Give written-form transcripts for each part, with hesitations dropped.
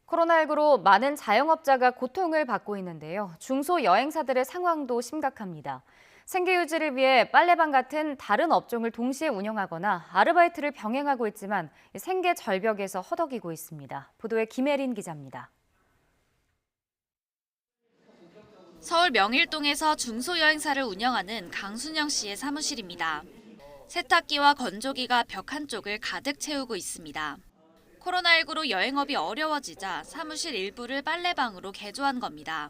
코로나19로 많은 자영업자가 고통을 받고 있는데요. 중소여행사들의 상황도 심각합니다. 생계 유지를 위해 빨래방 같은 다른 업종을 동시에 운영하거나 아르바이트를 병행하고 있지만 생계 절벽에서 허덕이고 있습니다. 보도에 김혜린 기자입니다. 서울 명일동에서 중소여행사를 운영하는 강순영 씨의 사무실입니다. 세탁기와 건조기가 벽 한쪽을 가득 채우고 있습니다. 코로나19로 여행업이 어려워지자 사무실 일부를 빨래방으로 개조한 겁니다.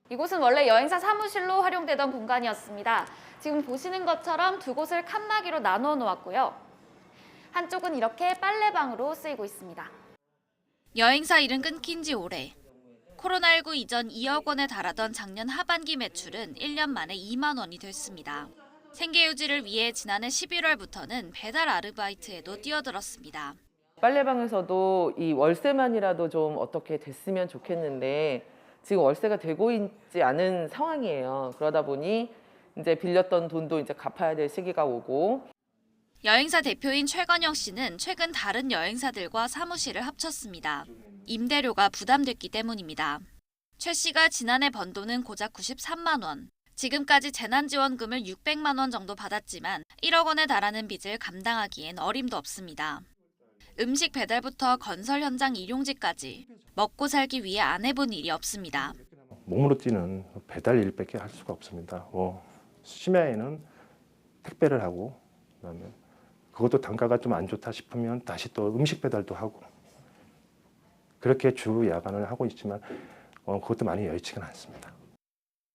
이곳은 원래 여행사 사무실로 활용되던 공간이었습니다. 지금 보시는 것처럼 두 곳을 칸막이로 나누어 놓았고요. 한쪽은 이렇게 빨래방으로 쓰이고 있습니다. 여행사 일은 끊긴 지 오래. 코로나19 이전 2억 원에 달하던 작년 하반기 매출은 1년 만에 2만 원이 됐습니다. 생계 유지를 위해 지난해 11월부터는 배달 아르바이트에도 뛰어들었습니다. 빨래방에서도 이 월세만이라도 좀 어떻게 됐으면 좋겠는데 지금 월세가 되고 있지 않은 상황이에요. 그러다 보니 이제 빌렸던 돈도 이제 갚아야 될 시기가 오고. 여행사 대표인 최건영 씨는 최근 다른 여행사들과 사무실을 합쳤습니다. 임대료가 부담됐기 때문입니다. 최 씨가 지난해 번 돈은 고작 93만 원. 지금까지 재난지원금을 600만 원 정도 받았지만 1억 원에 달하는 빚을 감당하기엔 어림도 없습니다. 음식 배달부터 건설 현장 일용직까지 먹고 살기 위해 안 해본 일이 없습니다. 몸으로 뛰는 배달 일밖에 할 수가 없습니다. 심야에는 택배를 하고 그다음에 그것도 단가가 좀 안 좋다 싶으면 다시 또 음식 배달도 하고 그렇게 주 야간을 하고 있지만 그것도 많이 여의치는 않습니다.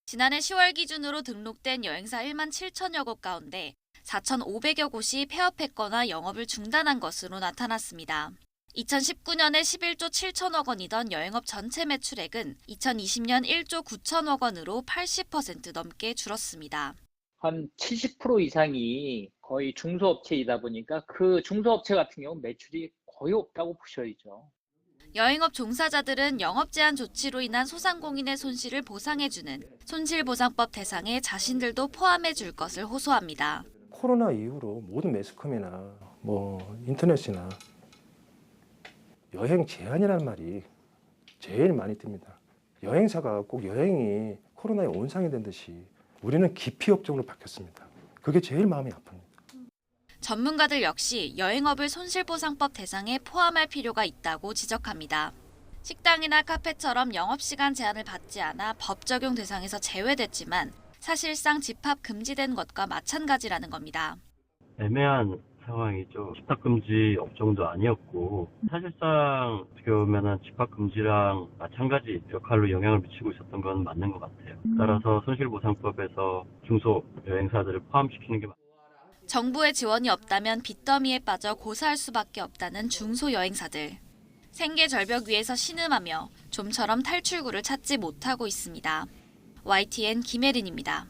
지난해 10월 기준으로 등록된 여행사 1만 7천여 곳 가운데 4,500여 곳이 폐업했거나 영업을 중단한 것으로 나타났습니다. 2019년에 11조 7천억 원이던 여행업 전체 매출액은 2020년 1조 9천억 원으로 80% 넘게 줄었습니다. 한 70% 이상이 거의 중소업체이다 보니까 그 중소업체 같은 경우 매출이 거의 없다고 보셔야죠. 여행업 종사자들은 영업 제한 조치로 인한 소상공인의 손실을 보상해주는 손실보상법 대상에 자신들도 포함해 줄 것을 호소합니다. 코로나 이후로 모든 매스컴이나 인터넷이나 여행 제한이라는 말이 제일 많이 뜹니다. 여행사가 꼭 여행이 코로나의 온상이 된 듯이 우리는 기피 업종으로 바뀌었습니다. 그게 제일 마음이 아픕니다. 전문가들 역시 여행업을 손실보상법 대상에 포함할 필요가 있다고 지적합니다. 식당이나 카페처럼 영업시간 제한을 받지 않아 법 적용 대상에서 제외됐지만 사실상 집합 금지된 것과 마찬가지라는 겁니다. 애매한 상황이죠. 집합금지 업종도 아니었고 사실상 어떻게 보면 집합금지랑 마찬가지 역할로 영향을 미치고 있었던 건 맞는 것 같아요. 따라서 손실보상법에서 중소여행사들을 포함시키는 게 맞습니다. 정부의 지원이 없다면 빚더미에 빠져 고사할 수밖에 없다는 중소여행사들. 생계 절벽 위에서 신음하며 좀처럼 탈출구를 찾지 못하고 있습니다. YTN 김혜린입니다.